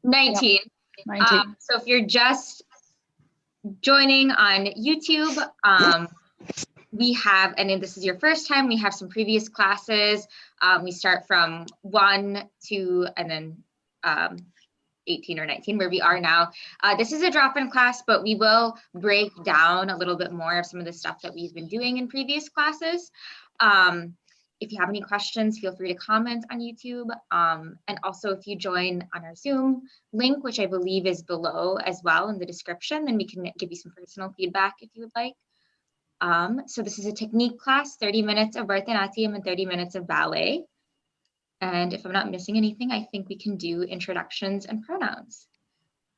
19. Yeah. 19. So if you're just joining on YouTube, we have, and if this is your first time, we have some previous classes. We start from 1, 2, and then 18 or 19, where we are now. This is a drop-in class, but we will break down a little bit more of some of the stuff that we've been doing in previous classes. If you have any questions, feel free to comment on YouTube. And also if you join on our Zoom link, which I believe is below as well in the description, then we can give you some personal feedback if you would like. So this is a technique class, 30 minutes of Bharatanatyam and 30 minutes of ballet. And if I'm not missing anything, I think we can do introductions and pronouns.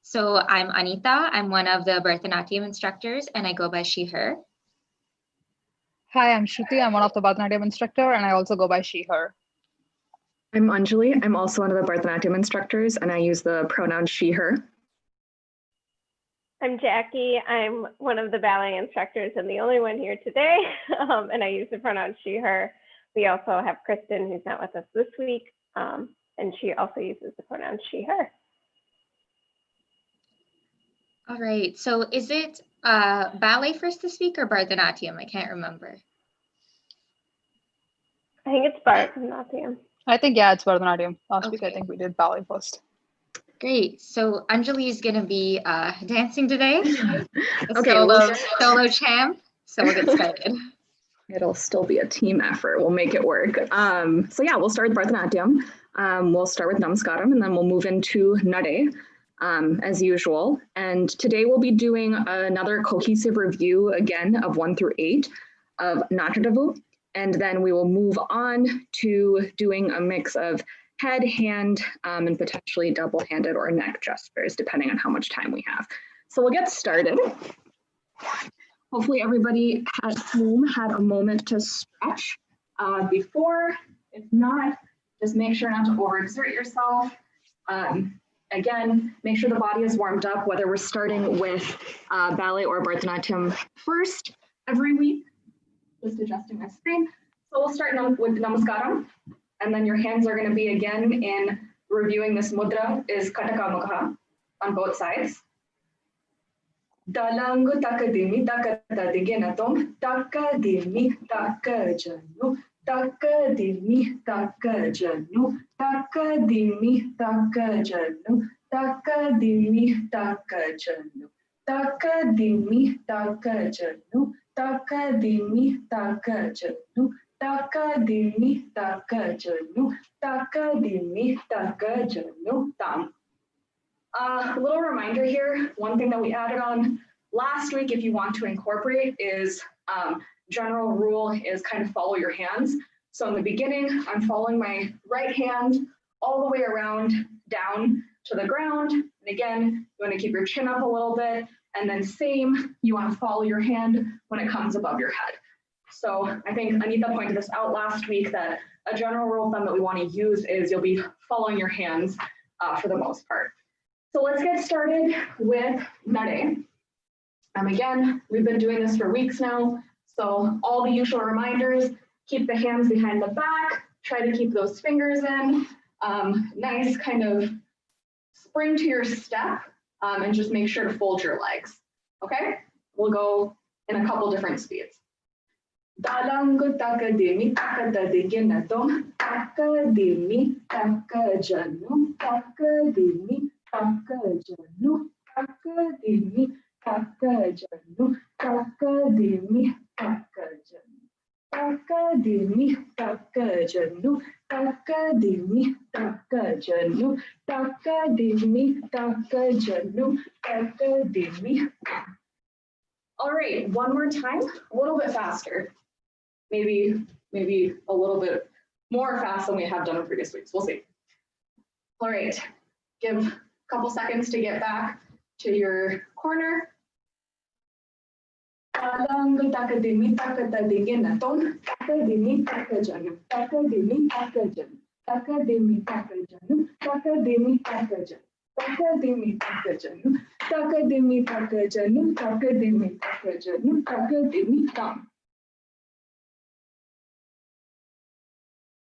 So I'm Anita. I'm one of the Bharatanatyam instructors, and I go by she, her. Hi, I'm Shruti. I'm one of the Bharatanatyam instructor, and I also go by she, her. I'm Anjali. I'm also one of the Bharatanatyam instructors, and I use the pronoun she, her. I'm Jackie. I'm one of the ballet instructors and the only one here today, and I use the pronoun she, her. We also have Kristen, who's not with us this week, and she also uses the pronoun she, her. All right, so is it ballet first this week or Bharatanatyam? I can't remember. I think it's Bharatanatyam. I think, yeah, it's Bharatanatyam. Last week, I Okay. think we did ballet first. Great, so Anjali is gonna be dancing today. Okay, Solo champ, so we'll get started. It'll still be a team effort. We'll make it work. So yeah, we'll start with Bharatanatyam. We'll start with Namaskaram, and then we'll move into Nade, as usual. And today we'll be doing another cohesive review again of 1 through 8 of Natradavu. And then we will move on to doing a mix of head, hand, and potentially double-handed or neck gestures, depending on how much time we have. So we'll get started. Hopefully everybody at home had a moment to stretch before. If not, just make sure not to overexert yourself. Again, make sure the body is warmed up, whether we're starting with ballet or Bharatanatyam first every week. Just adjusting my screen. So we'll start with Namaskaram, and then your hands are going to be again in reviewing this mudra is Kataka Mukha on both sides. Dalangu takadimi takatadinginatom takadimi takajanu takadimi takajanu takadimi takajanu takadimi takajanu takadimi takajanu takadimi takajanu takadimi takajanu takadimi takajanu tam. A little reminder here, one thing that we added on last week, if you want to incorporate, is general rule is kind of follow your hands. So in the beginning, I'm following my right hand all the way around down to the ground. And again, you want to keep your chin up a little bit. And then same, you want to follow your hand when it comes above your head. So I think Anita pointed this out last week that a general rule of thumb that we want to use is you'll be following your hands for the most part. So let's get started with Nade. Again, we've been doing this for weeks now. So all the usual reminders, keep the hands behind the back, try to keep those fingers in, nice kind of spring to your step, and just make sure to fold your legs, okay? We'll go in a couple different speeds. Dalangu takadimi takadadinginatom takadimi takajanu takadimi takajanu takadimi takajanu takadimi takajanu takadimi takajanu takadimi takajanu takadimi takajanu takadimi. All right, one more time, a little bit faster. Maybe a little bit more fast than we have done in previous weeks. We'll see. All right, give a couple seconds to get back to your corner. Dalangu takadimi takadadinginatom takadimi takajanu takadimi takajanu takadimi takajanu takadimi takajanu takadimi takajanu takadimi takajanu takadimi takajanu takadimi tam.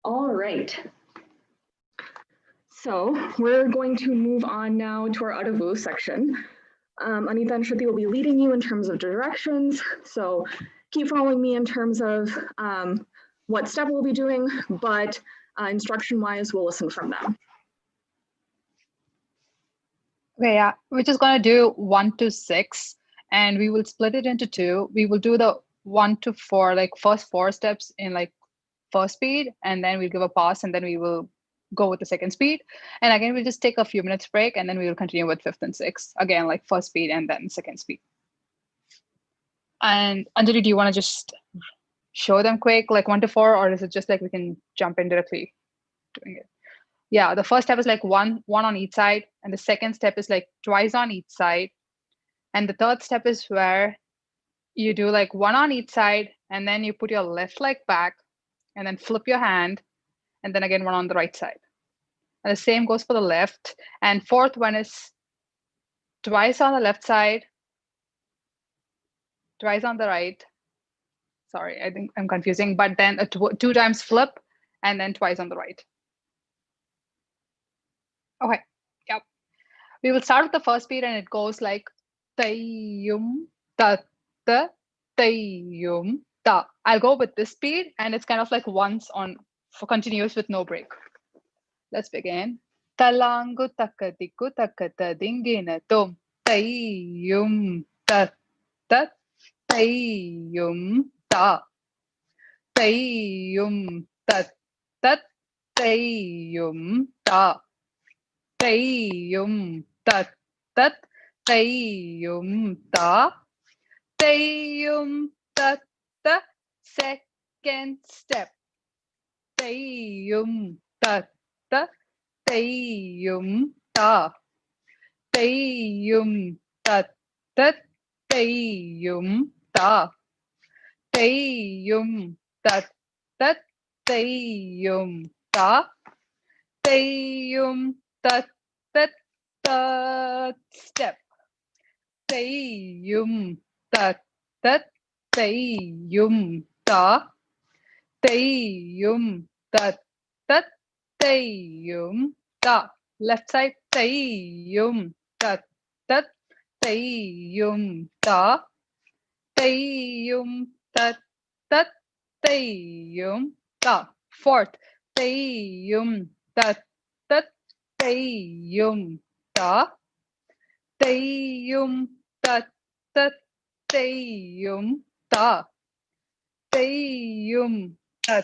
All right. So we're going to move on now to our Adavu section. Anita and Shruti will be leading you in terms of directions. So keep following me in terms of what step we'll be doing, but instruction-wise, we'll listen from them. Okay, yeah, we're just going to do 1 to 6, and we will split it into 2. We will do the 1 to 4, like first 4 steps in like first speed, and then we'll give a pause, and then we will go with the second speed. And again, we'll just take a few minutes break, and then we will continue with 5th and 6th. Again, like first speed and then second speed. And Anjali, do you want to just show them quick, like 1 to 4, or is it just like we can jump in directly doing it? Yeah, the first step is like one on each side, and the second step is like twice on each side. And the third step is where you do like 1 on each side, and then you put your left leg back, and then flip your hand, and then again 1 on the right side. And the same goes for the left. And fourth one is twice on the left side, twice on the right. Sorry, I think I'm confusing, but then a 2 times flip, and then twice on the right. Okay, yep. We will start with the first beat, and it goes like tayyum ta ta tayyum ta. I'll go with this beat, and it's kind of like once on for continuous with no break. Let's begin. Talangu takadiku takata dingina tum tayyum ta ta tayyum ta tayyum ta ta tayyum ta tayyum ta ta tayyum ta tayyum ta ta. Second step. Tayyum ta ta tayyum ta tayyum ta ta tayyum ta tayyum ta ta tayyum ta tayyum ta ta. Third step. Tayyum ta ta tayyum ta tayyum ta ta tayyum ta. Left side. Tayyum ta ta tayyum ta tayyum ta ta tayyum ta. Fourth. Tayyum ta ta tayyum ta tayyum ta ta tayyum ta tayyum ta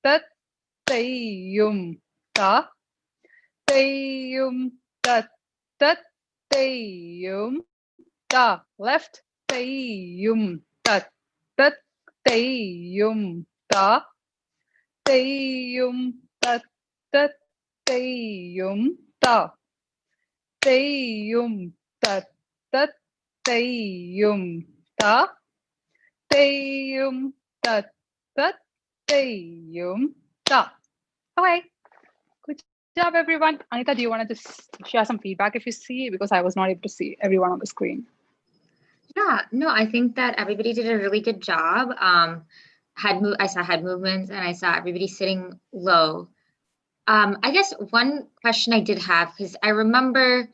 ta tayyum ta tayyum ta ta tayyum ta. Left. Tayyum ta ta tayyum ta tayyum ta ta tayyum ta tayyum ta ta tayyum ta tayyum ta ta tayyum ta. Okay, good job, everyone. Anita, do you want to just share some feedback if you see, because I was not able to see everyone on the screen? Yeah, no, I think that everybody did a really good job. I saw head movements, and I saw everybody sitting low. I guess one question I did have, because I remember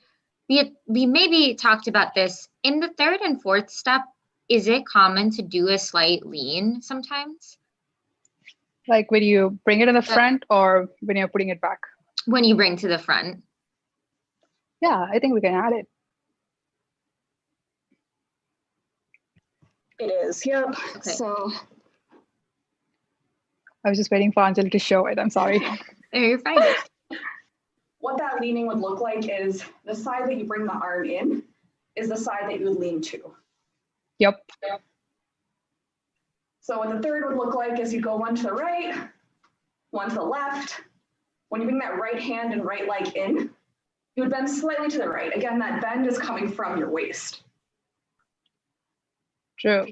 we maybe talked about this in the 3rd and 4th step. Is it common to do a slight lean sometimes? Like when you bring it in the front or when you're putting it back? When you bring to the front. Yeah, I think we can add it. It is, yep. Okay. So I was just waiting for Anjali to show it. I'm sorry. No, you're fine. what that leaning would look like is the side that you bring the arm in is the side that you would lean to. Yep. So what the third would look like is you go 1 to the right, 1 to the left. When you bring that right hand and right leg in, you would bend slightly to the right. Again, that bend is coming from your waist. True.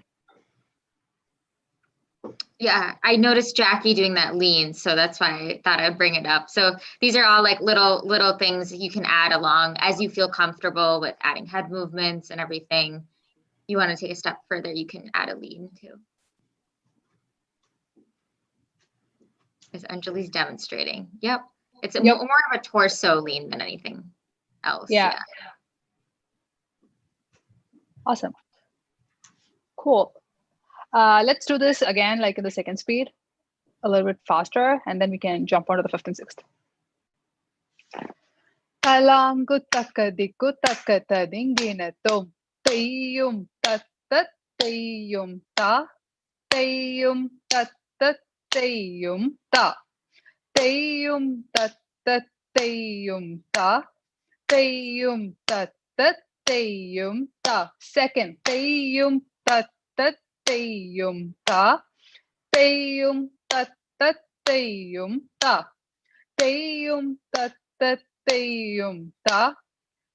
Yeah, I noticed Jackie doing that lean, so that's why I thought I'd bring it up. So these are all like little things you can add along as you feel comfortable with adding head movements and everything. You want to take a step further, you can add a lean too. As Anjali's demonstrating. Yep. It's Yep. more of a torso lean than anything else. Yeah. Awesome. Cool. Let's do this again, like in the second speed, a little bit faster, and then we can jump onto the fifth and sixth. Talangu takadiku takata dingina tom tayum tat tayum ta tayum tat tayum ta tayum tat tayum ta tayum tat tayum ta. Second, tayum tat tayum ta tayum tat tayum ta tayum tat tayum ta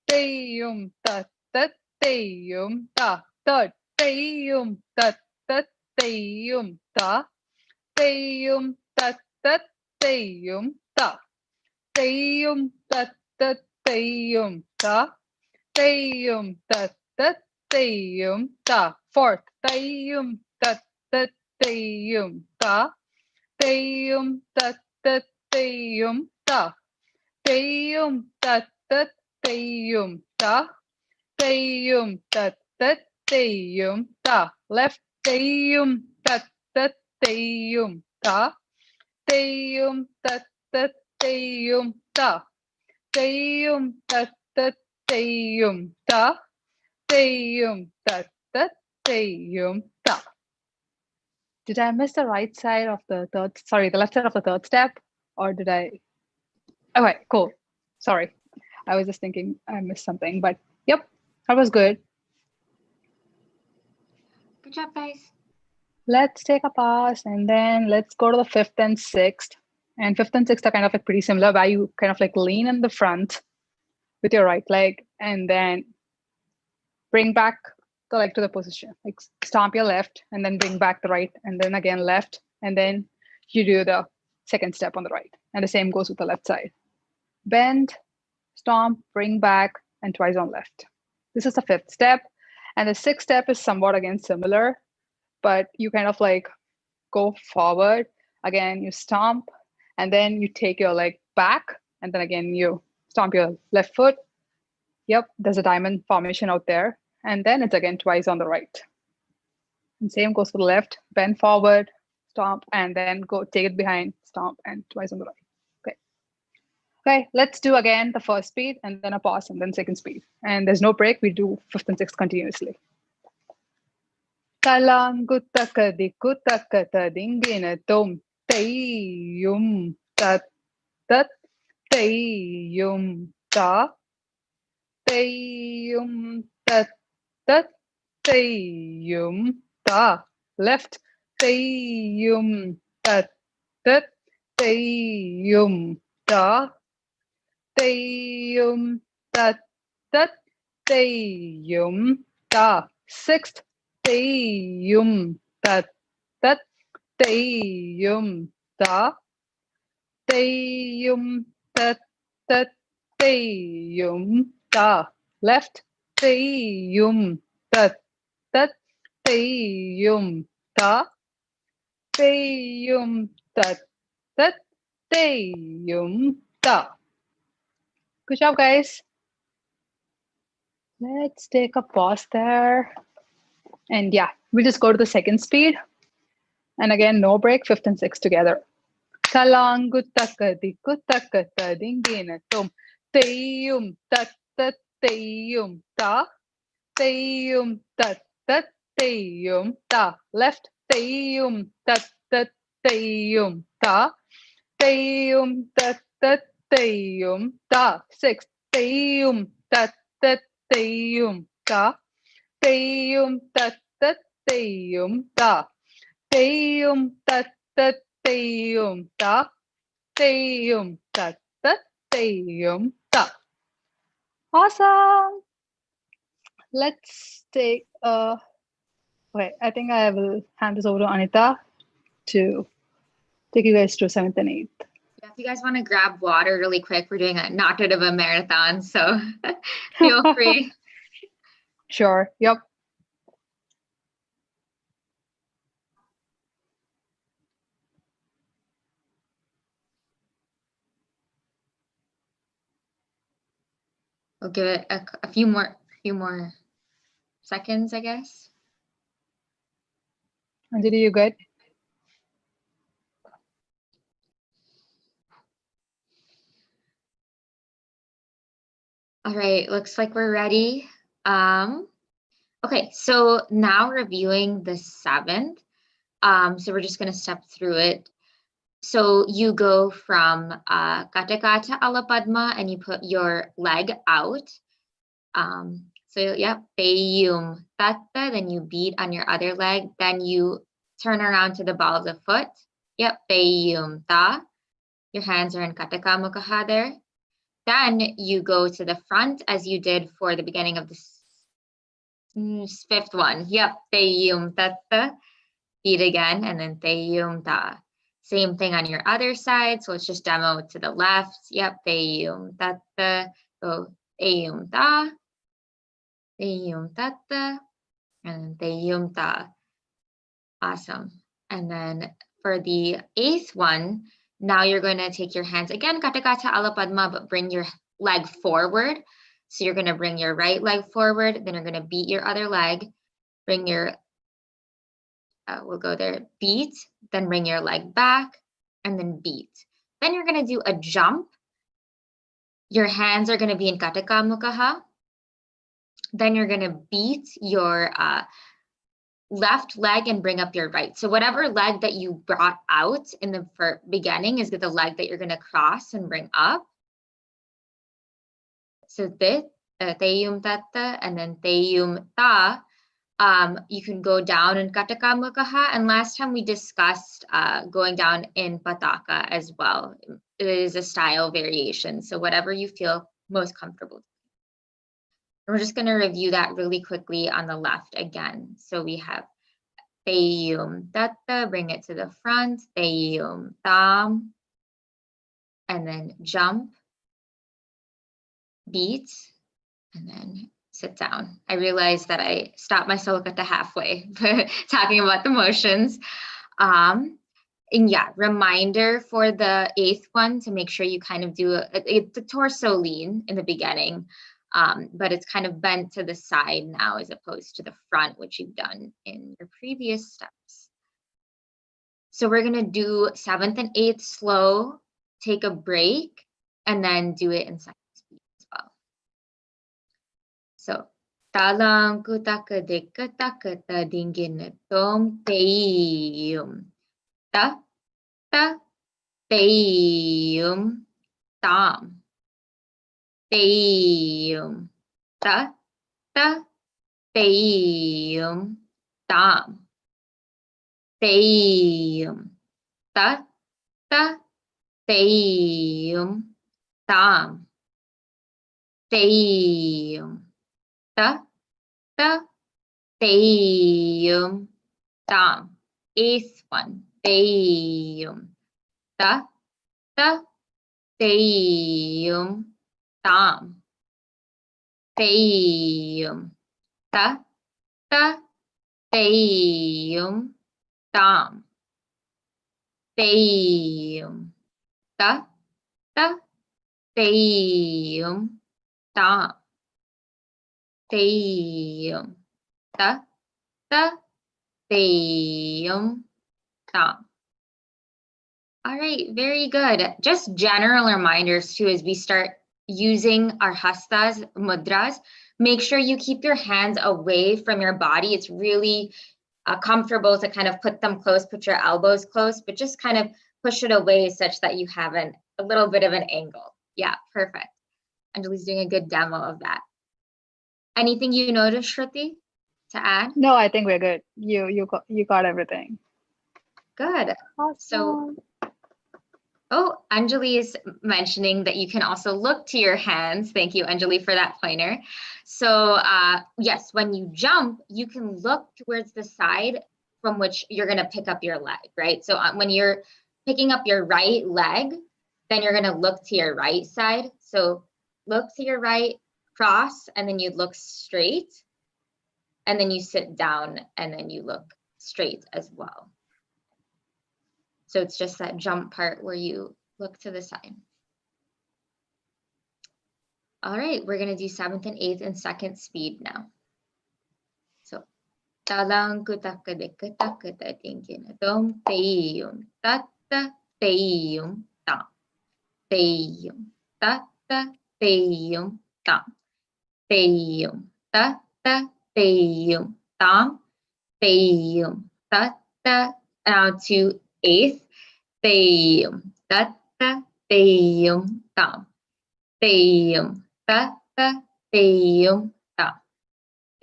tayum tat tayum ta. Third, tayum tat tayum ta tayum tat tayum ta tayum tat tayum ta tayum tat tayum ta. Fourth, tayum tat tayum ta tayum tat tayum ta tayum tat tayum ta tayum tat tayum ta. Left, tayum tat tayum ta tayum tat tayum ta tayum tat tayum ta tayum tat tayum ta. Did I miss the right side of the third? Sorry, the left side of the third step, or did I? Okay, cool. Sorry, I was just thinking I missed something, but yep, that was good. Good job, guys. Let's take a pause and then let's go to the fifth and sixth. And fifth and sixth are kind of like pretty similar, where you kind of like lean in the front with your right leg and then bring back the leg to the position. Like stomp your left and then bring back the right and then again left. And then you do the second step on the right. And the same goes with the left side. Bend, stomp, bring back, and twice on left. This is the fifth step. And the sixth step is somewhat again similar, but you kind of like go forward. Again, you stomp, and then you take your leg back, and then again, you stomp your left foot. Yep, there's a diamond formation out there. And then it's again twice on the right. And same goes for the left, bend forward, stomp, and then go take it behind, stomp, and twice on the right. Okay, let's do again the first speed and then a pause and then second speed. And there's no break, we do fifth and sixth continuously. Talangu takadiku takata dingina tom tayum tat tayum ta tayum tat tayum ta. Left, tayum tat tayum ta tayum tat tayum ta. Sixth, tayum tat tayum ta tayum tat tayum ta. Left, tayum tat tayum ta tayum tat tayum ta. Good job, guys. Let's take a pause there. And yeah, we'll just go to the second speed. And again, no break, fifth and sixth together. Talangu takadiku takata dingina tom tayum tat tayum ta tayum tat tayum ta. Left, tayum tat tayum ta tayum tat tayum ta. Sixth, tayum tat tayum ta tayum tat tayum ta tayum tat tayum ta tayum tat tayum ta. Awesome. Let's take okay, I think I will hand this over to Anita to take you guys to seventh and eighth. Yeah, if you guys want to grab water really quick, we're doing not bit of a marathon, so feel free. Sure. Yep. We'll give it a few more seconds, I guess. Anjali, you good? All right, looks like we're ready. Okay, so now reviewing the 7th. So we're just going to step through it. So you go from Kata Kata Ala Padma and you put your leg out. So yeah, Peyum Tatta, then you beat on your other leg. Then you turn around to the ball of the foot. Yep, Peyum Ta. Your hands are in Kataka Mukha there. Then you go to the front as you did for the beginning of this 5th one. Yep, Peyum Tatta. Beat again, and then Peyum Ta. Same thing on your other side. So let's just demo to the left. Yep, Peyum Tatta. Go Peyum Ta. Peyum Tatta. And then Peyum Ta. Awesome. And then for the 8th one, now you're going to take your hands again, Kata Kata Ala Padma, but bring your leg forward. So you're going to bring your right leg forward, then you're going to beat your other leg, bring your, we'll go there, beat, then bring your leg back, and then beat. Then you're going to do a jump. Your hands are going to be in Kataka Mukha. Then you're going to beat your left leg and bring up your right. So whatever leg that you brought out in the beginning is the leg that you're going to cross and bring up. So this, Teyum Tatta, and then Teyum Ta. You can go down in Kataka Mukha. And last time we discussed going down in Pataka as well. It is a style variation. So whatever you feel most comfortable. And we're just going to review that really quickly on the left again. So we have Teyum Tatta, bring it to the front, Teyum Tam, and then jump, beat, and then sit down. I realized that I stopped myself at the halfway talking about the motions. And yeah, reminder for the 8th one to make sure you kind of do the torso lean in the beginning. But it's kind of bent to the side now as opposed to the front, which you've done in your previous steps. So we're going to do 7th and 8th slow, take a break, and then do it in 2nd speed as well. So, talang kutaka deka takata dingin tom teum ta ta teum tam. Teum ta ta teum tam. Teum ta ta teum tam. Teum ta ta teum tam. 8th one. Teum ta ta teum tam. Teum ta ta teum tam. Teum ta ta teum tam. Teum ta ta teum tam. All right, very good. Just general reminders too as we start using our hastas, mudras. Make sure you keep your hands away from your body. It's really comfortable to kind of put them close, put your elbows close, but just kind of push it away such that you have a little bit of an angle. Yeah, perfect. Anjali's doing a good demo of that. Anything you noticed, Shruti, to add? No, I think we're good. You got everything. Good. Awesome. So, oh, Anjali is mentioning that you can also look to your hands. Thank you, Anjali, for that pointer. So yes, when you jump, you can look towards the side from which you're going to pick up your leg, right? So when you're picking up your right leg, then you're going to look to your right side. So look to your right, cross, and then you look straight. And then you sit down and then you look straight as well. So it's just that jump part where you look to the side. All right, we're gonna do 7th and 8th and 2nd speed now. So talang kutakadeka takata tinkin tom teyum tatta teyum tam teyum tatta teyum tam teyum tatta teyum tam teyum tatta. Now to 8th. Teyum tatta teyum tam teyum tatta teyum tam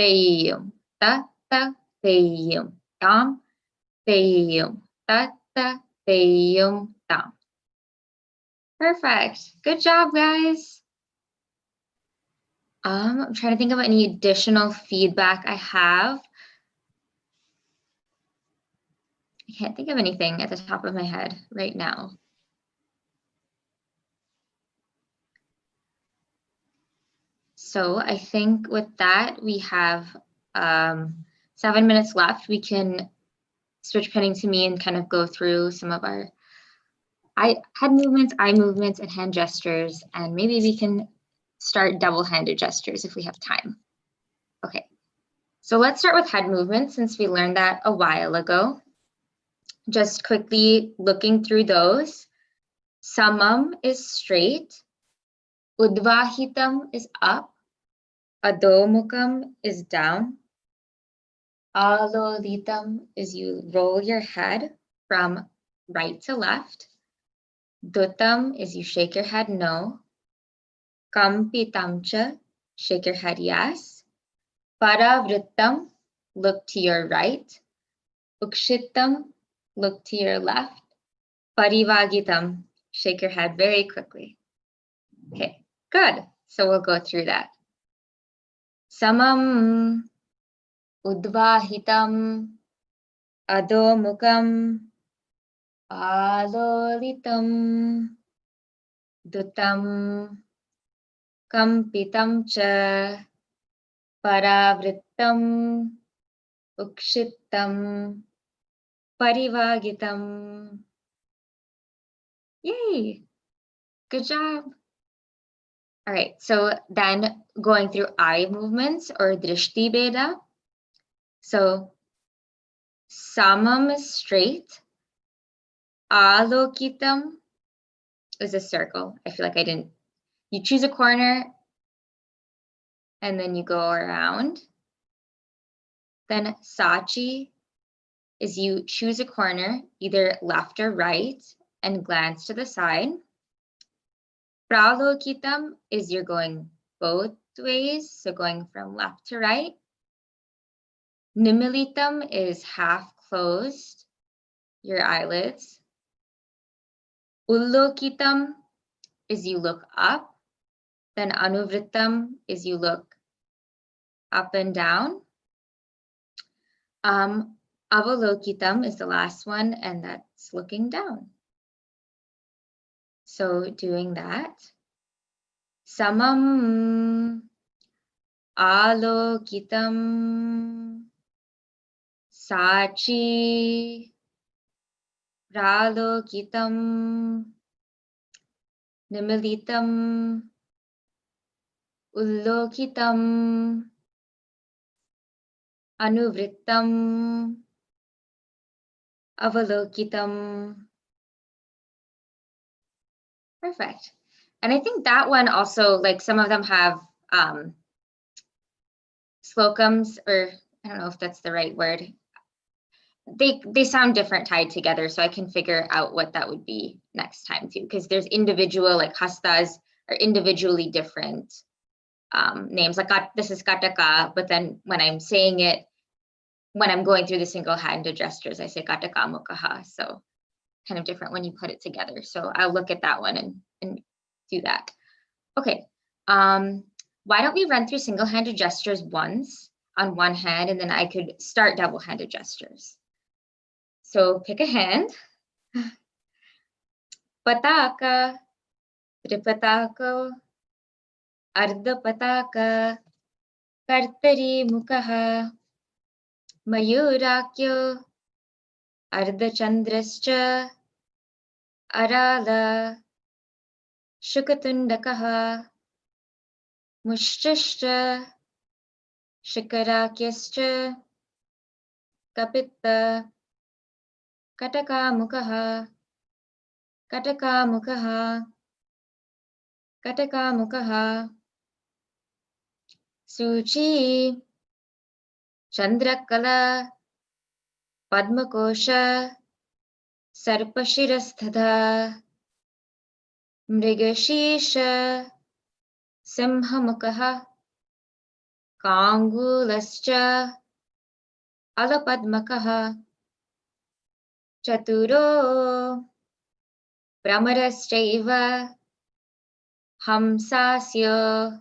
teyum tatta teyum tam teyum tatta teyum tam. Perfect. Good job, guys. I'm trying to think of any additional feedback I have. I can't think of anything at the top of my head right now. So I think with that, we have 7 minutes left. We can switch penning to me and kind of go through some of our head movements, eye movements, and hand gestures. And maybe we can start double-handed gestures if we have time. Okay, so let's start with head movements since we learned that a while ago. Just quickly looking through those. Samam is straight. Udvahitam is up. Adhomukam is down. Alolitam is you roll your head from right to left. Dutam is you shake your head no. Kampitamcha, shake your head yes. Paravrittam, look to your right. Ukshitam, look to your left. Parivagitam, shake your head very quickly. Okay, good. So we'll go through that. Samam, Udvahitam, Adhomukam, Alolitam, Dutam, Kampitam cha, Paravrittam, Ukshittam, Parivagitam. Yay! Good job. All right, so then going through eye movements or drishti beda. So samam is straight. Alokitam is a circle. I feel like I didn't. You choose a corner and then you go around. Then sachi is you choose a corner, either left or right, and glance to the side. Pralokitam is you're going both ways, so going from left to right. Nimilitam is half closed, your eyelids. Ullokitam is you look up. Then anuvrittam is you look up and down. Avalokitam is the last one, and that's looking down. So doing that. Samam alokitam sachi pralokitam nimilitam ullokitam anuvrittam avalokitam. Perfect. And I think that one also, like some of them have slokums, or I don't know if that's the right word. They sound different tied together, so I can figure out what that would be next time too, because there's individual, like hastas are individually different names. Like this is kataka, but then when I'm saying it, when I'm going through the single-handed gestures, I say kataka mukaha. So kind of different when you put it together. So I'll look at that one and do that. Okay. Why don't we run through single-handed gestures once on one hand, and then I could start double-handed gestures. So pick a hand. Pataka, tripataka, ardha pataka, kartari mukaha, mayurakyo, ardha chandrascha, arala, shukatundakaha, Mushtishtha, Shikarakyascha, Kapitta, Kataka Mukaha, Kataka Mukaha, Kataka Mukaha, Suchi, Chandrakala, Padmakosha, Sarpashirasthada, Mrigashisha, Simhamukaha, Kangulascha, Alapadmakaha, Chaturo, Brahmaraschaiva, Hamsasya,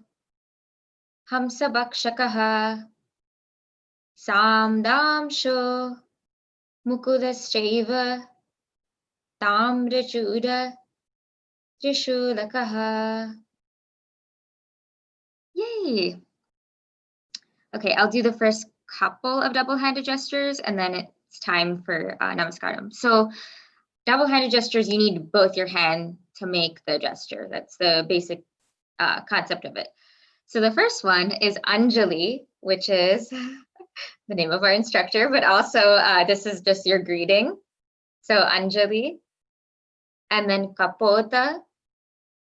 Hamsabhakshakaha, Samdamsho, Mukudaschaiva, Tamrachuda, Trishulakaha. Yay! Okay, I'll do the first couple of double-handed gestures and then it's time for Namaskaram. So double-handed gestures, you need both your hand to make the gesture. That's the basic concept of it. So the first one is Anjali, which is the name of our instructor, but also this is just your greeting. So Anjali. And then Kapota,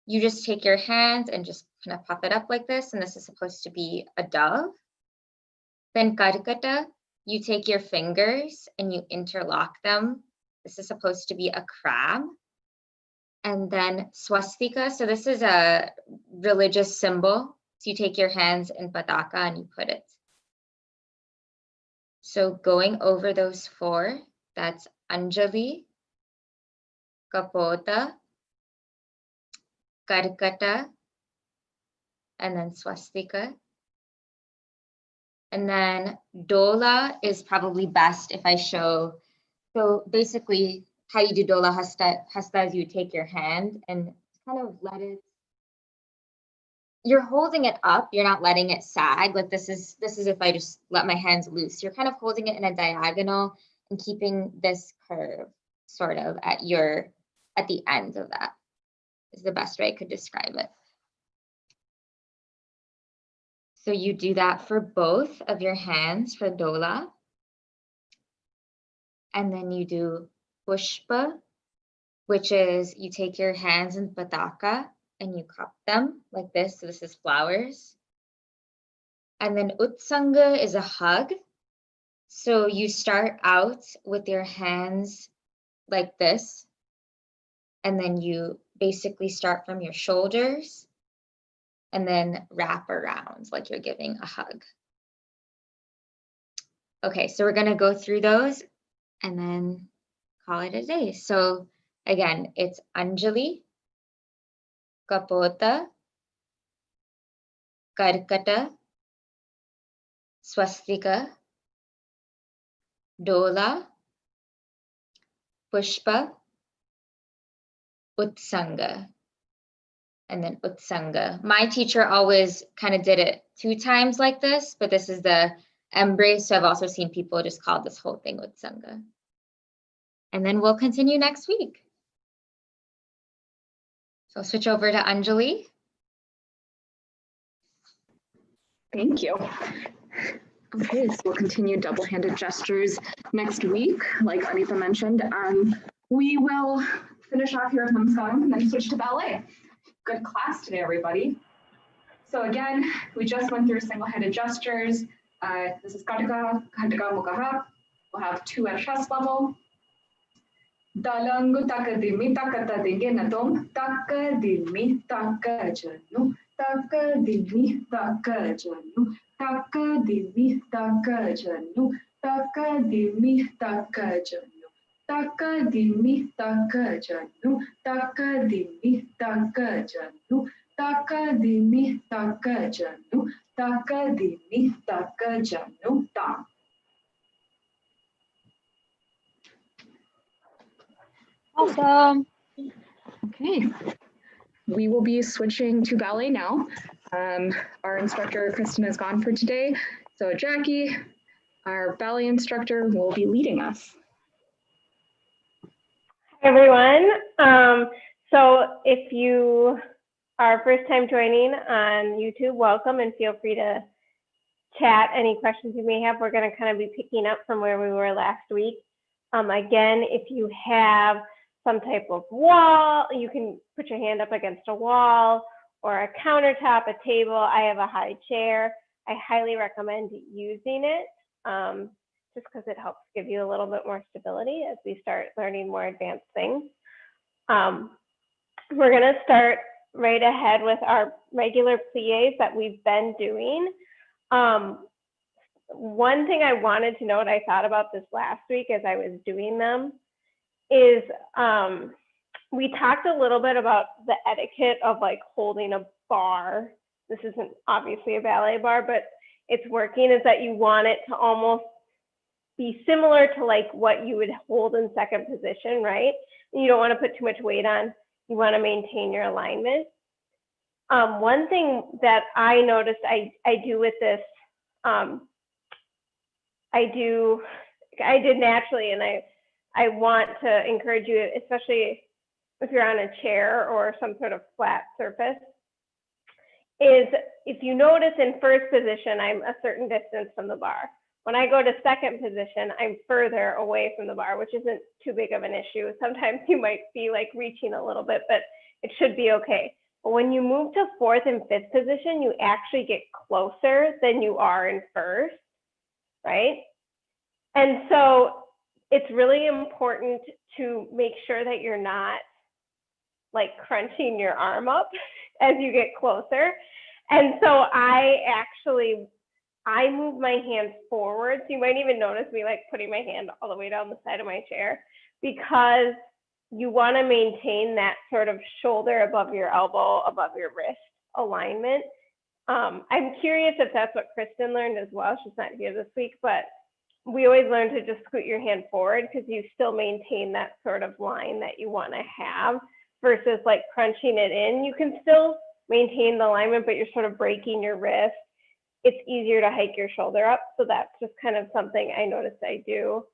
you just take your hands and just kind of pop it up like this, and this is supposed to be a dove. Then Karkata, you take your fingers and you interlock them. This is supposed to be a crab. And then Swastika, so this is a religious symbol. So you take your hands in Pataka and you put it. So going over those four, that's Anjali, Kapota, Karkata, and then Swastika. And then Dola is probably best if I show. So basically how you do Dola Hasta is you take your hand and kind of let it, you're holding it up, you're not letting it sag. Like this is if I just let my hands loose. You're kind of holding it in a diagonal and keeping this curve sort of at the end of that is the best way I could describe it. So you do that for both of your hands for Dola. And then you do Pushpa, which is you take your hands in Pataka and you cup them like this. So this is flowers. And then Utsanga is a hug. So you start out with your hands like this. And then you basically start from your shoulders and then wrap around like you're giving a hug. Okay, so we're going to go through those and then call it a day. So again, it's Anjali, Kapota, Karkata, Swastika, Dola, Pushpa, Utsanga, and then Utsanga. My teacher always kind of did it 2 times like this, but this is the embrace. So I've also seen people just call this whole thing Utsanga. And then we'll continue next week. So I'll switch over to Anjali. Thank you. Okay, so we'll continue double-handed gestures next week. Like Anita mentioned, we will finish off here with Namaskaram and then switch to ballet. Good class today, everybody. So again, we just went through single-handed gestures. This is Kataka, Kataka Mukaha. We'll have 2 at chest level. Dalangu takadimi takatadinge natom takadimi takajanu takadimi takajanu takadimi takajanu takadimi takajanu takadimi takajanu takadimi takajanu takadimi takajanu takadimi takajanu tam. Awesome. Okay, we will be switching to ballet now. Our instructor, Kristen, is gone for today. So Jackie, our ballet instructor, will be leading us. Hi, everyone. So if you are first time joining on YouTube, welcome, and feel free to chat any questions you may have. We're going to kind of be picking up from where we were last week. Again, if you have some type of wall, you can put your hand up against a wall or a countertop, a table. I have a high chair. I highly recommend using it just because it helps give you a little bit more stability as we start learning more advanced things. We're going to start right ahead with our regular plies that we've been doing. One thing I wanted to note, I thought about this last week as I was doing them, is we talked a little bit about the etiquette of like holding a bar. This isn't obviously a ballet bar, but it's working, is that you want it to almost be similar to like what you would hold in second position, right? And you don't want to put too much weight on. You want to maintain your alignment. One thing that I noticed I do with this, I did naturally, and I want to encourage you, especially if you're on a chair or some sort of flat surface, is if you notice in first position, I'm a certain distance from the bar. When I go to second position, I'm further away from the bar, which isn't too big of an issue. Sometimes you might be like reaching a little bit, but it should be okay. But when you move to fourth and fifth position, you actually get closer than you are in first, right? And so it's really important to make sure that you're not like crunching your arm up as you get closer. And so I move my hands forward. So you might even notice me like putting my hand all the way down the side of my chair, because you want to maintain that sort of shoulder above your elbow, above your wrist alignment. I'm curious if that's what Kristen learned as well. She's not here this week, but we always learn to just scoot your hand forward because you still maintain that sort of line that you want to have versus like crunching it in. You can still maintain the alignment, but you're sort of breaking your wrist. It's easier to hike your shoulder up. So that's just kind of something I noticed I do.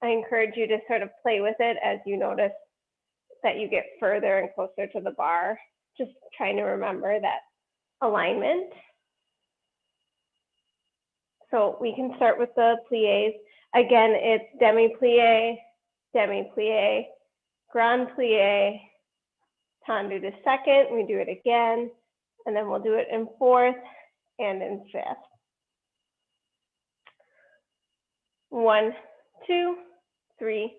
I encourage you to sort of play with it as you notice that you get further and closer to the bar, just trying to remember that alignment. So we can start with the plies. Again, it's demi-plie, demi-plie, grand plie, tendu to second. We do it again, and then we'll do it in fourth and in fifth. 1, 2, 3,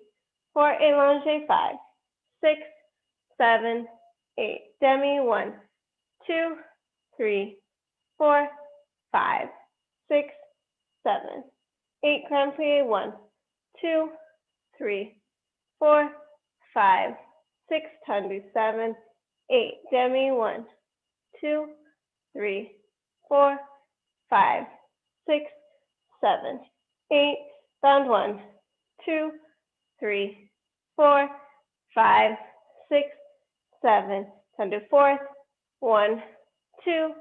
4, allongé, 5, 6, 7, 8, demi, 1, 2, 3, 4, 5, 6, 7, 8, grand plie, 1, 2, 3, 4, 5, 6, tendu, 7, 8, demi, 1, 2, 3, 4, 5, 6, 7, 8, bound, 1, 2, 3, 4, 5, 6, 7, tendu, fourth, 1, 2,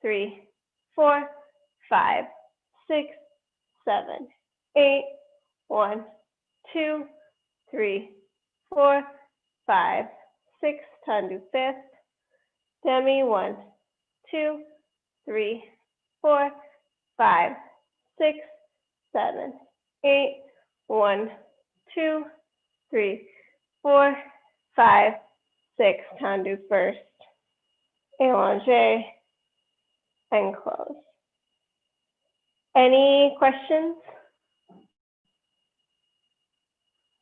3, 4, 5, 6, 7, 8, 1, 2, 3, 4, 5, 6, tendu, fifth, demi, 1, 2, 3, 4, 5, 6, 7, 8, 1, 2, 3, 4, 5, 6, tendu first, allongé, and close. Any questions?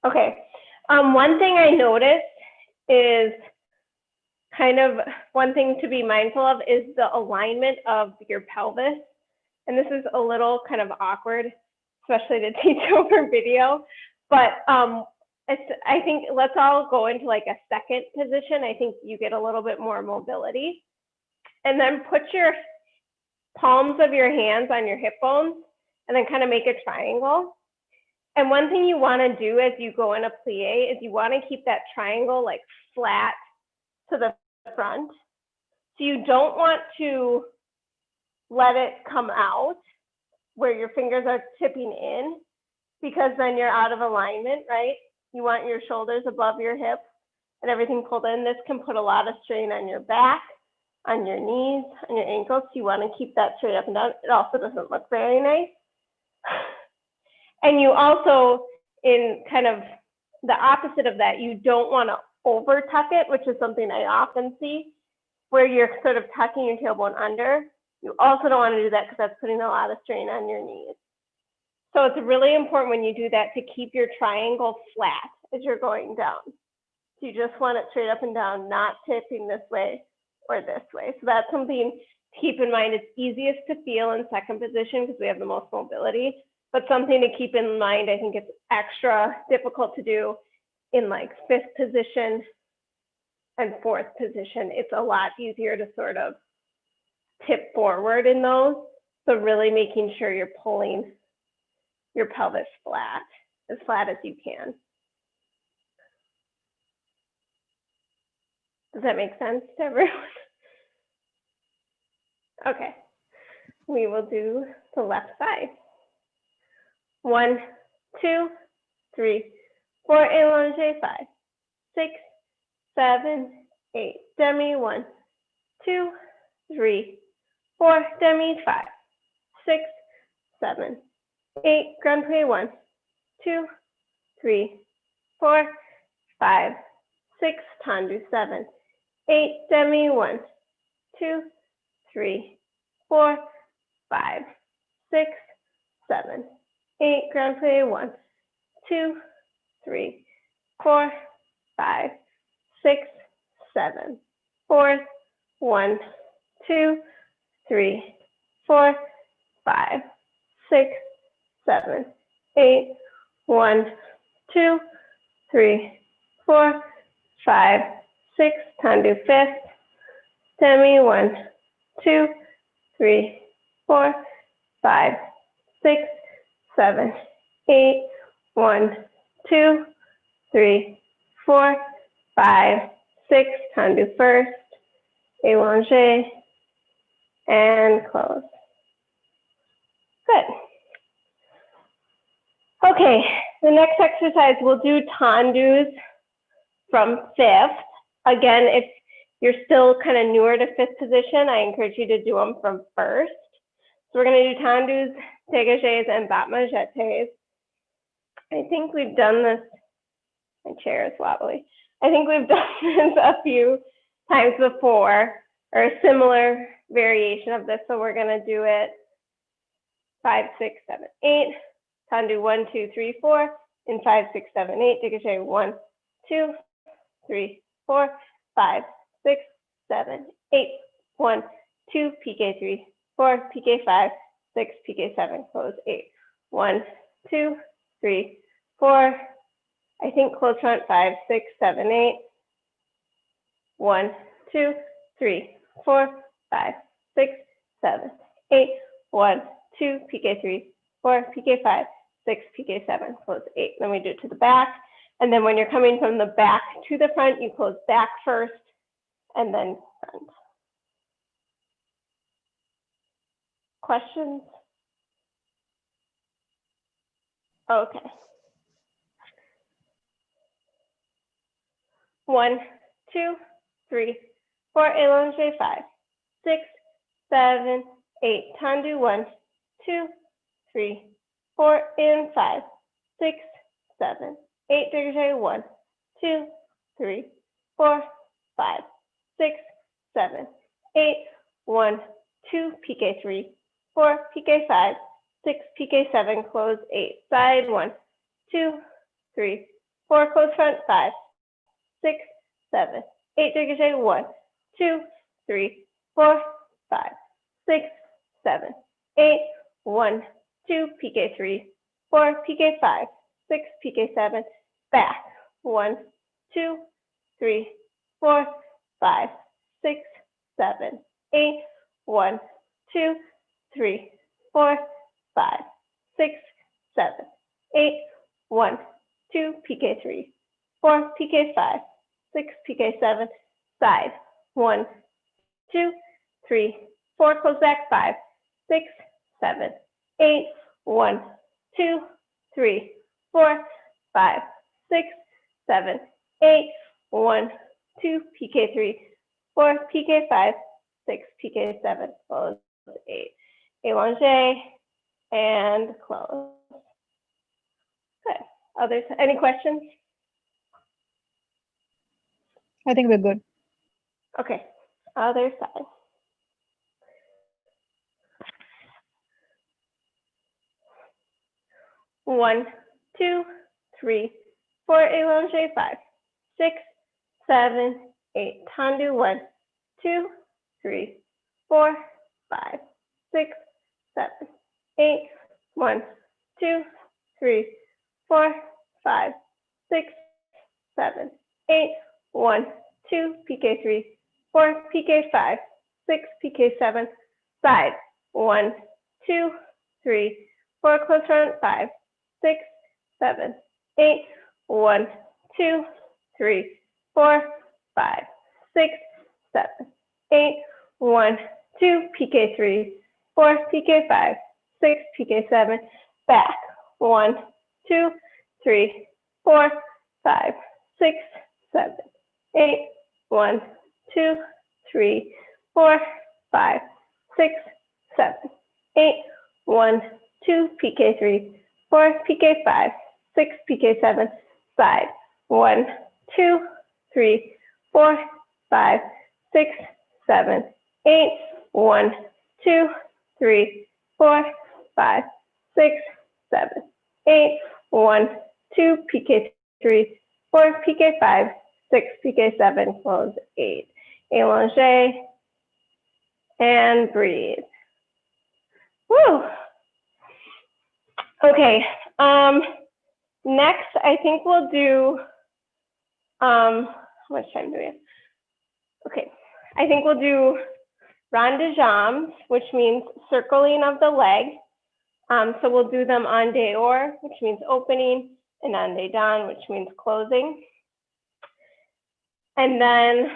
Okay. One thing I noticed is kind of one thing to be mindful of is the alignment of your pelvis. And this is a little kind of awkward, especially to teach over video, but I think let's all go into like a second position. I think you get a little bit more mobility. And then put your palms of your hands on your hip bones and then kind of make a triangle. And one thing you want to do as you go in a plie is you want to keep that triangle like flat to the front. So you don't want to let it come out where your fingers are tipping in, because then you're out of alignment, right? You want your shoulders above your hips and everything pulled in. This can put a lot of strain on your back on your knees, on your ankles. You want to keep that straight up and down. It also doesn't look very nice. And you also, in kind of the opposite of that, you don't want to over tuck it, which is something I often see, where you're sort of tucking your tailbone under. You also don't want to do that because that's putting a lot of strain on your knees. So it's really important when you do that to keep your triangle flat as you're going down. So you just want it straight up and down, not tipping this way or this way. So that's something to keep in mind. It's easiest to feel in second position because we have the most mobility, but something to keep in mind. I think it's extra difficult to do in like fifth position and fourth position. It's a lot easier to sort of tip forward in those. So really making sure you're pulling your pelvis flat as you can. Does that make sense to everyone? Okay, we will do the left side. 1, 2, 3, 4, allongé, 5, 6, 7, 8, demi, 1, 2, 3, 4, demi, 5, 6, 7, 8, grand plie, 1, 2, 3, 4, 5, 6, tendu, 7, 8, demi, 1, 2, 3, 4, 5, 6, 7, 8, grand plie, 1, 2, 3, 4, 5, 6, 7, 4, 1, 2, 3, 4, 5, 6, 7, 8, 1, 2, 3, 4, 5, 6, tendu, fifth, demi, 1, 2, 3, 4, 5, 6, 7, 8, 1, 2, 3, 4, 5, 6, tendu first, allongé, and close. Good. Okay, the next exercise we'll do tendus from fifth. Again, if you're still kind of newer to fifth position, I encourage you to do them from first. So we're going to do tendus, dégagés, and battements jetés. I think we've done this. My chair is wobbly. I think we've done this a few times before, or a similar variation of this. So we're going to do it 5, 6, 7, 8. Tendu 1, 2, 3, 4. In 5, 6, 7, 8. Dégagé 1, 2, 3, 4, 5, 6, 7, 8. 1, 2, piqué 3, 4, piqué 5, 6, piqué 7, close 8. 1, 2, 3, 4. I think close front 5, 6, 7, 8. 1, 2, 3, 4, 5, 6, 7, 8. 1, 2, piqué 3, 4, piqué 5, 6, piqué 7, close 8. Then we do it to the back. And then when you're coming from the back to the front, you close back first and then front. Questions? Okay. 1, 2, 3, 4, allongé, 5, 6, 7, 8, tendu, 1, 2, 3, 4, and 5, 6, 7, 8, dégagé, 1, 2, 3, 4, 5, 6, 7, 8, 1, 2, piqué 3, 4, piqué 5, 6, piqué 7, close 8, side 1, 2, 3, 4, close front 5, 6, 7, 8, dégagé, 1, 2, 3, 4, 5, 6, 7, 8, 1, 2, piqué 3, 4, piqué 5, 6, piqué 7, back, 1, 2, 3, 4, 5, 6, 7, 8, 1, 2, 3, 4, 5, 6, 7, 8, 1, 2, piqué 3, 4, piqué 5, 6, piqué 7, side, 1, 2, 3, 4, close back 5, 6, 7, 8, 1, 2, 3, 4, 5, 6, 7, 8, 1, 2, piqué 3, 4, piqué 5, 6, PK 7, close 8. Allongé and close. Good. Others, any questions? I think we're good. Okay, other side. One, 2, 3, 4, allongé, 5, 6, 7, 8. Tendu, 1, 2, 3, 4, 5, 6, 7, 8. 1, 2, 3, 4, 5, 6, 7, 8. 1, 2, PK 3, 4, PK 5, 6, PK 7. Side. 1, 2, 3, 4. Close front. 5, 6, 7, 8. 1, 2, 3, 4, 5, 6, 7, 8. 1, 2, PK 3, 4, PK 5, 6, PK 7. Back. 1, 2, 3, 4, 5, 6, 7, 8. 1, 2, 3, 4, 5, 6, 7, 8. 1, 2, PK 3, 4, PK 5, 6, PK 7. Side. 1, 2, 3, 4, 5, 6, 7, 8. 1, 2, 3, 4, 5, 6, 7, 8. 1, 2, PK 3, 4, PK 5, 6, PK 7, close 8. Allongé and breathe. Woo. Okay. Next, I think we'll do, how much time do we have? Okay. I think we'll do rond de jambes, which means circling of the leg. So we'll do them en dehors, which means opening, and en dedans, which means closing. And then,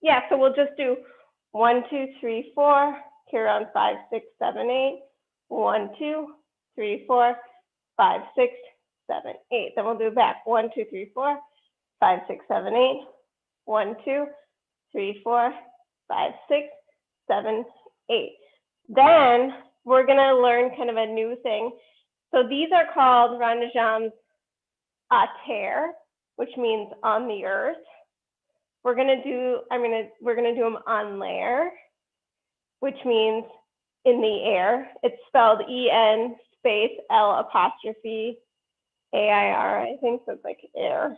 yeah, so we'll just do 1, 2, 3, 4, carry on 5, 6, 7, 8. 1, 2, 3, 4, 5, 6, 7, 8. Then we'll do back 1, 2, 3, 4, 5, 6, 7, 8. 1, 2, 3, 4, 5, 6, 7, 8. Then we're going to learn kind of a new thing. So these are called rond de jambes à terre, which means on the earth. We're going to do them en l'air, which means in the air. It's spelled E-N space L apostrophe A-I-R, I think, so it's like air.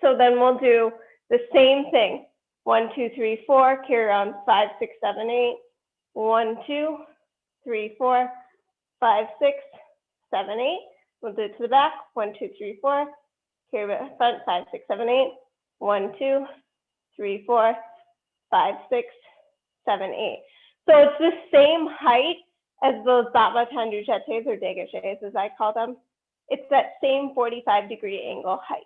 So then we'll do the same thing. 1, 2, 3, 4, carry on 5, 6, 7, 8. 1, 2, 3, 4, 5, 6, 7, 8. We'll do it to the back. 1, 2, 3, 4. Carry back front. 5, 6, 7, 8. 1, 2, 3, 4, 5, 6, 7, 8. So it's the same height as those baba tendu jetés or dégagés, as I call them. It's that same 45-degree angle height.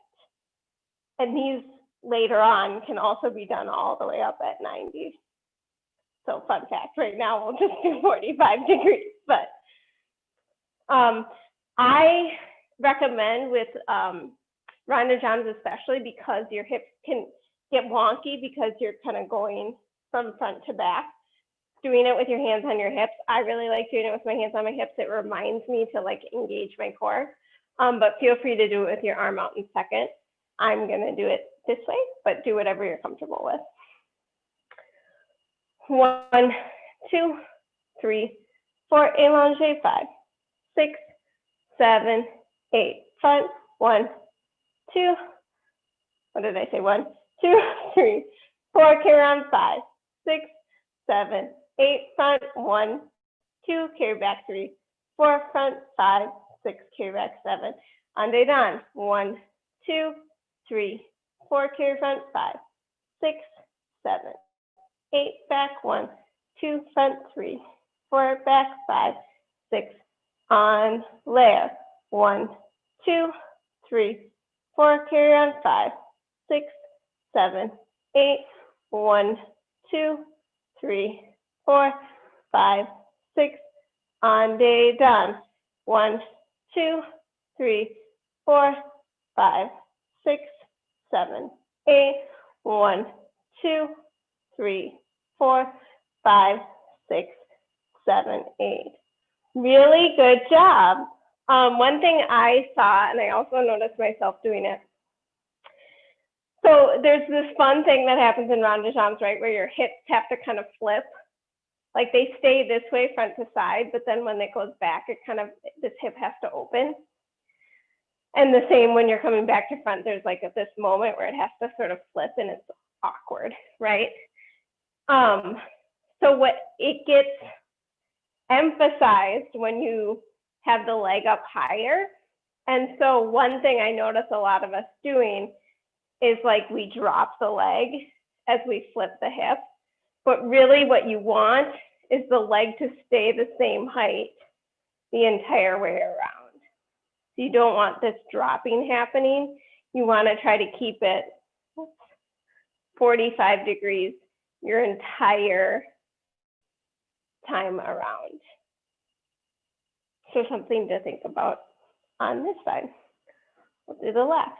And these later on can also be done all the way up at 90. So fun fact, right now we'll just do 45 degrees, but I recommend with rond de jambes especially because your hips can get wonky because you're kind of going from front to back. Doing it with your hands on your hips. I really like doing it with my hands on my hips. It reminds me to like engage my core, but feel free to do it with your arm out in second. I'm gonna do it this way, but do whatever you're comfortable with. 1, 2, 3, 4, allongé, 5, 6, 7, 8. Front, 1, 2, what did I say? 1, 2, 3, 4, carry on 5, 6, 7, 8. Front, 1, 2, carry back 3, 4, front, 5, 6, carry back 7. En dedans, 1, 2, 3, 4, carry front, 5, 6, 7, 8, back 1, 2, front 3, 4, back 5, 6, on layer 1, 2, 3, 4, carry on 5, 6, 7, 8, 1, 2, 3, 4, 5, 6, en dedans 1, 2, 3, 4, 5, 6, 7, 8, 1, 2, 3, 4, 5, 6, 7, 8. Really good job. One thing I saw, and I also noticed myself doing it. So there's this fun thing that happens in rond de jambes, right, where your hips have to kind of flip. Like they stay this way front to side, but then when it goes back, it kind of, this hip has to open. And the same when you're coming back to front, there's like this moment where it has to sort of flip and it's awkward, right? So what it gets emphasized when you have the leg up higher. And so one thing I notice a lot of us doing is like we drop the leg as we flip the hip, but really what you want is the leg to stay the same height the entire way around. So you don't want this dropping happening. You want to try to keep it 45 degrees your entire time around. So something to think about on this side. We'll do the left.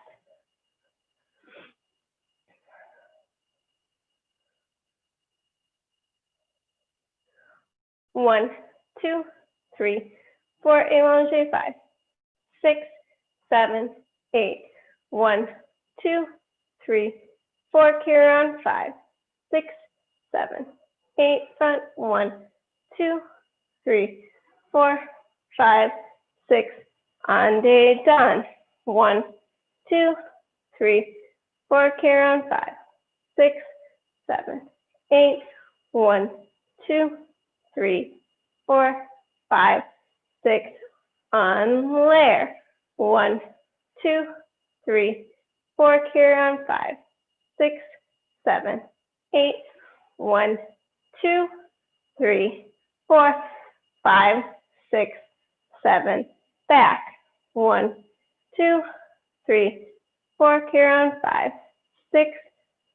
One, 2, 3, 4, allongé, 5, 6, 7, 8. 1, 2, 3, 4, carry on, 5, 6, 7, 8, front, 1, 2, 3, 4, 5, 6, Ande, done. 1, 2, 3, 4, carry on, 5, 6, 7, 8, 1, 2, 3, 4, 5, 6, on layer. 1, 2, 3, 4, carry on, 5, 6, 7, 8, 1, 2, 3, 4, 5, 6, 7, back. 1, 2, 3, 4, carry on, 5, 6,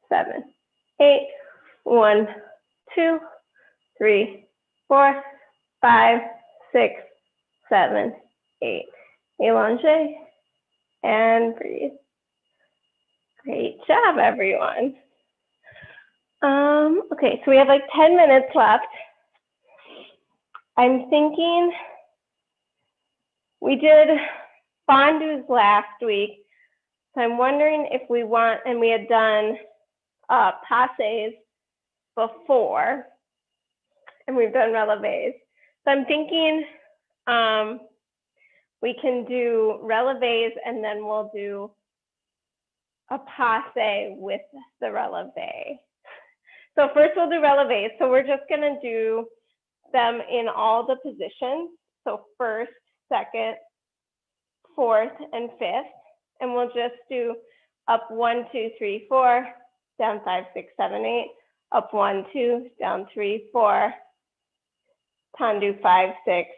7, 8, 1, 2, 3, 4, 5, 6, 7, 8. Allongé and breathe. Great job, everyone. Okay, so we have like 10 minutes left. I'm thinking we did fondus last week. So I'm wondering if we want, and we had done pases before, and we've done releves. So I'm thinking we can do releves and then we'll do a pase with the releve. So first we'll do releves. So we're just gonna do them in all the positions. So first, second, fourth, and fifth. And we'll just do up 1, 2, 3, 4, down 5, 6, 7, 8, up 1, 2, down 3, 4, tendu 5, 6,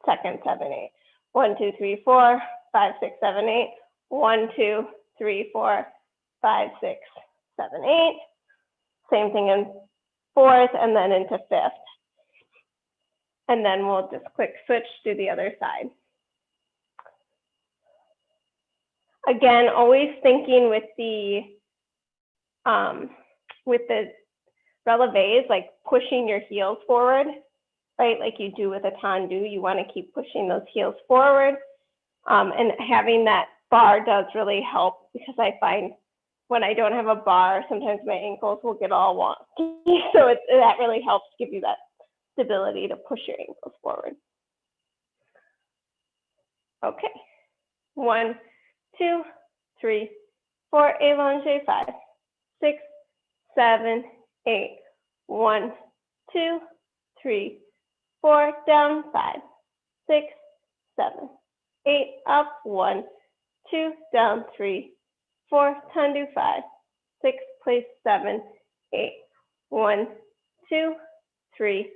second, 7, 8. 1, 2, 3, 4, 5, 6, 7, 8. 1, 2, 3, 4, 5, 6, 7, 8. Same thing in fourth and then into fifth. And then we'll just quick switch to the other side. Again, always thinking with the releves, like pushing your heels forward, right? Like you do with a tendu, you want to keep pushing those heels forward. And having that bar does really help, because I find when I don't have a bar, sometimes my ankles will get all wonky. So that really helps give you that stability to push your ankles forward. Okay, 1, 2, 3, 4, allongé, 5, 6, 7, 8. 1, 2, 3, 4, down, 5, 6, 7, 8, up, 1, 2, down, 3, 4, tendu 5, 6, place 7, 8. 1, 2, 3,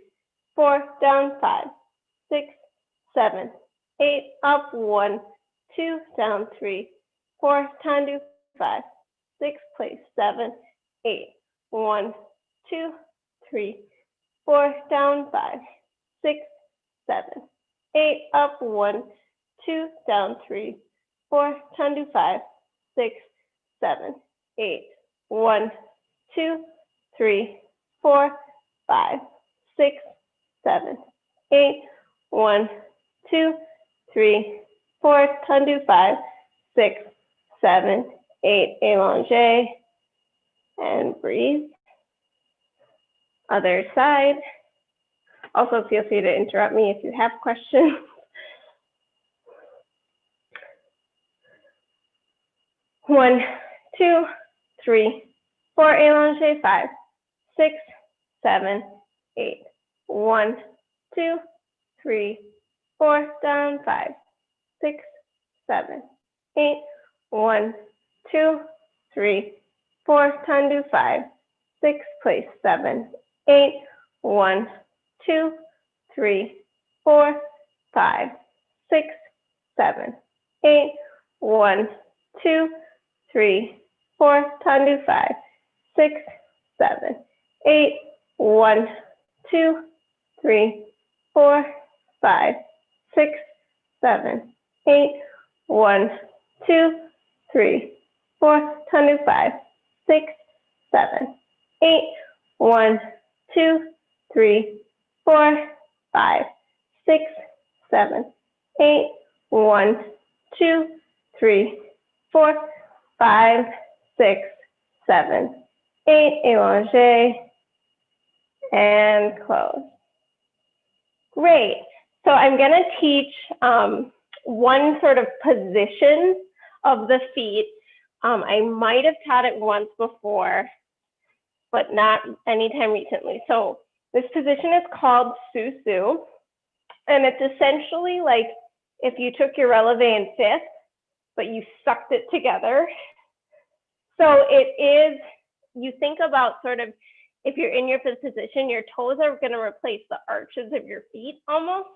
4, down 5, 6, 7, 8, up 1, 2, down 3, 4, tendu 5, 6, place 7, 8. 1, 2, 3, 4, down 5, 6, 7, 8, up 1, 2, down 3, 4, tendu 5, 6, 7, 8. 1, 2, 3, 4, 5, 6, 7, 8. 1, 2, 3, 4. Tendu 5, 6, 7, 8. Allongé and breathe. Other side. Also feel free to interrupt me if you have questions. One, 2, 3, 4. Allongé 5, 6, 7, 8. 1, 2, 3, 4. Down 5, 6, 7, 8. 1, 2, 3, 4. Tendu 5, 6. Place 7, 8. 1, 2, 3, 4, 5, 6, 7, 8. 1, 2, 3, 4. Tendu 5, 6, 7, 8. 1, 2, 3, 4, 5, 6, 7, 8. 1, 2, 3, 4. Tendu 5, 6, 7, 8. 1, 2, 3, 4, 5, 6, 7, 8. 1, 2, 3, 4, 5, 6, 7, 8. Allongé and close. Great. So I'm going to teach one sort of position of the feet. I might have taught it once before, but not anytime recently. So this position is called Susu, and it's essentially like if you took your releve in fifth, but you sucked it together. So it is, you think about sort of, if you're in your fifth position, your toes are going to replace the arches of your feet almost.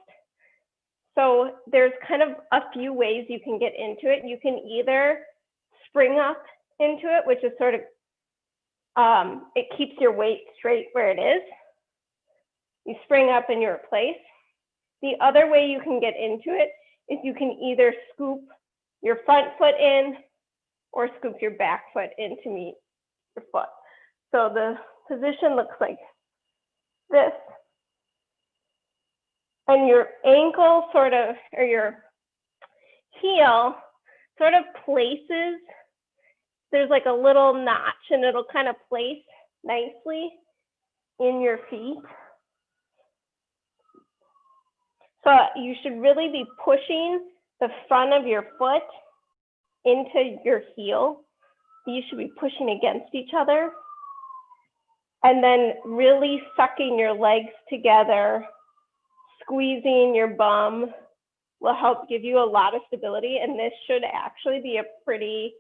So there's kind of a few ways you can get into it. You can either spring up into it, which is sort of, it keeps your weight straight where it is. You spring up and you replace. The other way you can get into it is you can either scoop your front foot in or scoop your back foot in to meet your foot. So the position looks like this. And your ankle sort of, or your heel sort of places, there's like a little notch and it'll kind of place nicely in your feet. So you should really be pushing the front of your foot into your heel. You should be pushing against each other. And then really sucking your legs together, squeezing your bum will help give you a lot of stability. And this should actually be a pretty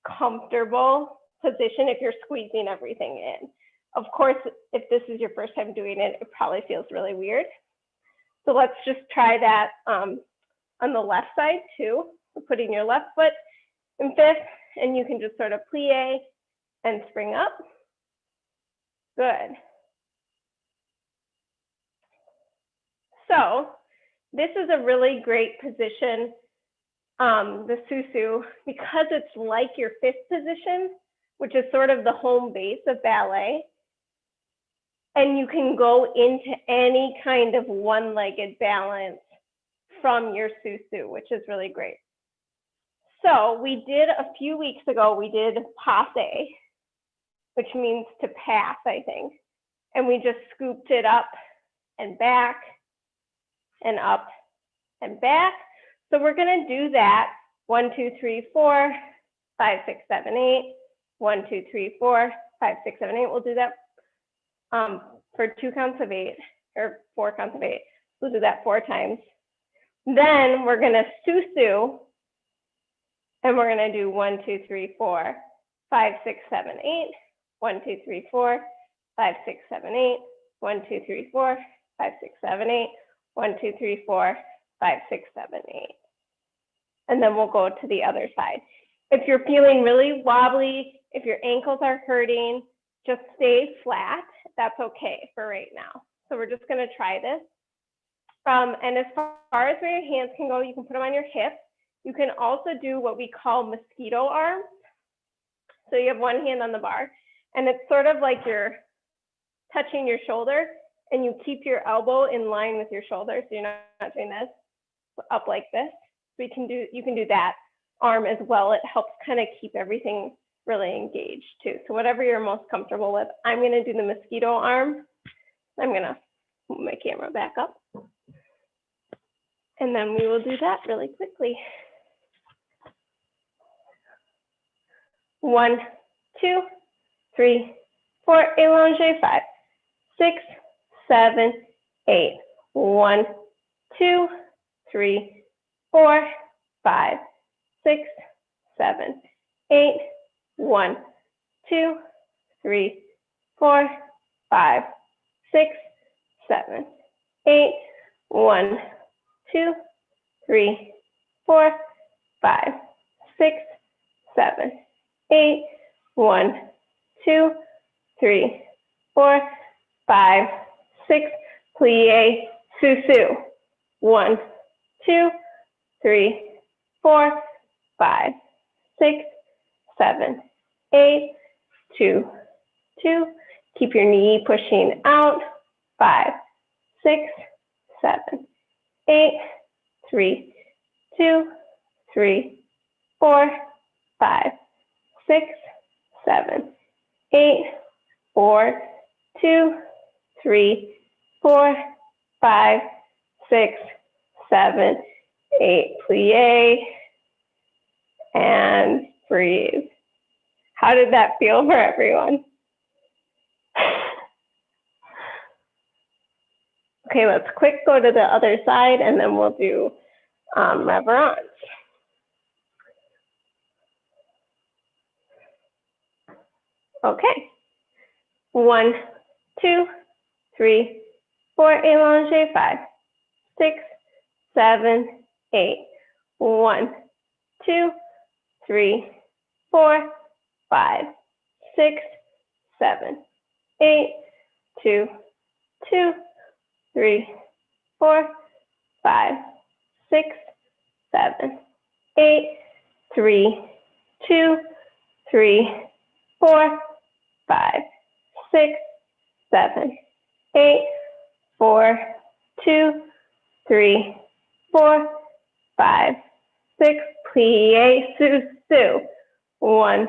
comfortable position if you're squeezing everything in. Of course, if this is your first time doing it, it probably feels really weird. So let's just try that on the left side too. So putting your left foot in fifth, and you can just sort of plie and spring up. Good. So this is a really great position, the Susu, because it's like your fifth position, which is sort of the home base of ballet. And you can go into any kind of one-legged balance from your Susu, which is really great. So we did a few weeks ago, we did Pase, which means to pass, I think. And we just scooped it up and back and up and back. So we're gonna do that. 1, 2, 3, 4, 5, 6, 7, 8. 1, 2, 3, 4, 5, 6, 7, 8. We'll do that for 2 counts of 8 or 4 counts of 8. We'll do that 4 times. Then we're gonna Susu, and we're gonna do 1, 2, 3, 4, 5, 6, 7, 8. 1, 2, 3, 4, 5, 6, 7, 8. 1, 2, 3, 4, 5, 6, 7, 8. 1, 2, 3, 4, 5, 6, 7, 8. And then we'll go to the other side. If you're feeling really wobbly, if your ankles are hurting, just stay flat. That's okay for right now. So we're just gonna try this. And as far as where your hands can go, you can put them on your hip. You can also do what we call mosquito arms. So you have one hand on the bar, and it's sort of like you're touching your shoulder, and you keep your elbow in line with your shoulder, so you're not doing this up like this. So you can do that arm as well. It helps kind of keep everything really engaged too. So whatever you're most comfortable with. I'm going to do the mosquito arm. I'm going to move my camera back up. And then we will do that really quickly. 1, 2, 3, 4, allonge, 5, 6, 7, 8. 1, 2, 3, 4, 5, 6, 7, 8. 1, 2, 3, 4, 5, 6, 7, 8. 1, 2, 3, 4, 5, 6, 7, 8. 1, 2, 3, 4, 5, 6. Plie, Susu. 1, 2, 3, 4, 5, 6, 7, 8. 2, 2. Keep your knee pushing out. 5, 6, 7, 8. 3, 2, 3, 4, 5, 6, 7, 8. 4, 2, 3, 4, 5, 6, 7, 8. Plie and breathe. How did that feel for everyone? Okay, let's quick go to the other side and then we'll do reverence. Okay. 1, 2, 3, 4, allonge, 5, 6, 7, 8. 1, 2, 3, 4, 5, 6, 7, 8. 2, 2, 3, 4, 5, 6, 7, 8. 3, 2, 3, 4, 5, 6, 7, 8. 4, 2, 3, 4, 5, 6. Plie, Susu. 1,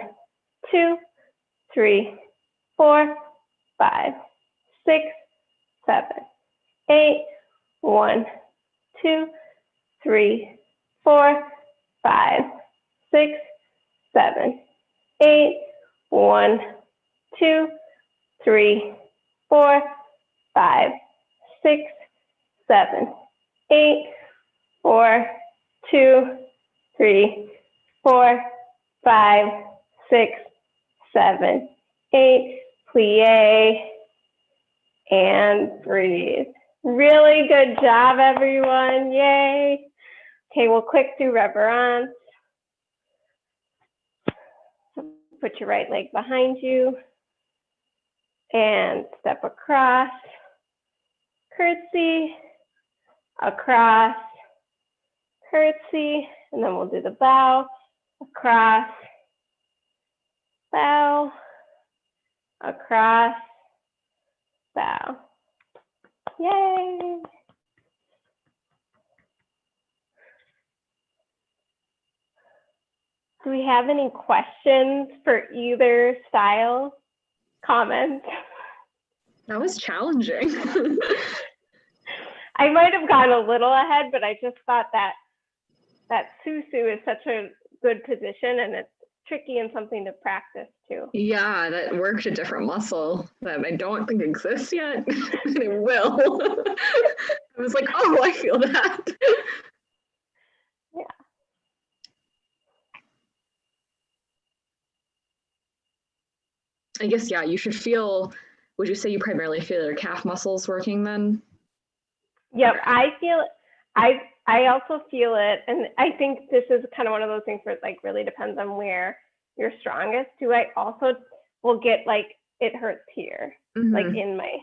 2, 3, 4, 5, 6, 7, 8. 1, 2, 3, 4, 5, 6, 7, 8. 1, 2, 3, 4, 5, 6, 7, 8. 4, 2, 3, 4, 5, 6, 7, 8. Plie and breathe. Really good job, everyone. Yay. Okay, we'll quick do reverence. Put your right leg behind you and step across. Curtsy, across, curtsy, and then we'll do the bow, across, bow, across, bow. Yay! Do we have any questions for either style? Comments? That was challenging. I might have gone a little ahead, but I just thought that Susu is such a good position and it's tricky and something to practice too. Yeah, that worked a different muscle that I don't think exists yet. And it will. I was like, oh, I feel that. Yeah. I guess, yeah, you should feel, would you say you primarily feel your calf muscles working then? Yep, I feel I also feel it, and I think this is kind of one of those things where it like really depends on where you're strongest too. I also will get like it hurts here, like in my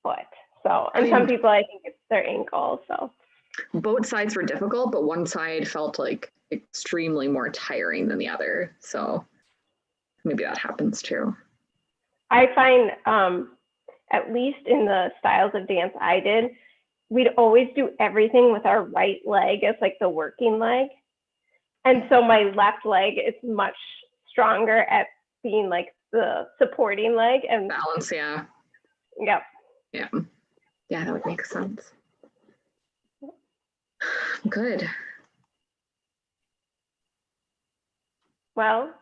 foot. So, and some people I think it's their ankle. So both sides were difficult, but one side felt like extremely more tiring than the other. So maybe that happens too. I find at least in the styles of dance I did, we'd always do everything with our right leg as like the working leg. And so my left leg is much stronger at being like the supporting leg and Balance, yeah. Yep. Yeah. Yeah, that would make sense. Good. Well,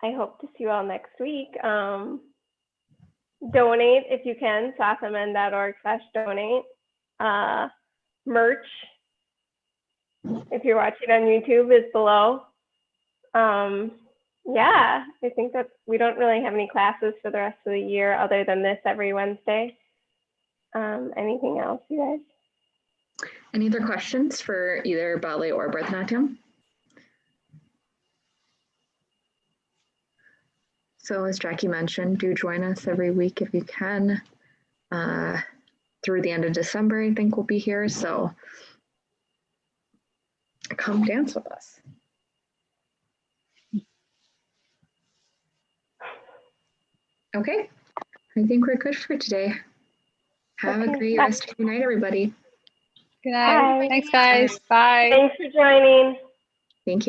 I hope to see you all next week. Donate if you can, saathmn.org/donate. Merch, if you're watching on YouTube, is below. Yeah, I think that we don't really have any classes for the rest of the year other than this every Wednesday. Anything else, you guys? Any other questions for either ballet or Bharatanatyam? So as Jackie mentioned, do join us every week if you can. Through the end of December, I think we'll be here. So come dance with us. Okay, I think we're good for today. Have a great rest of your night, everybody. Good night. Bye. Thanks, guys. Bye. Thanks for joining. Thank you.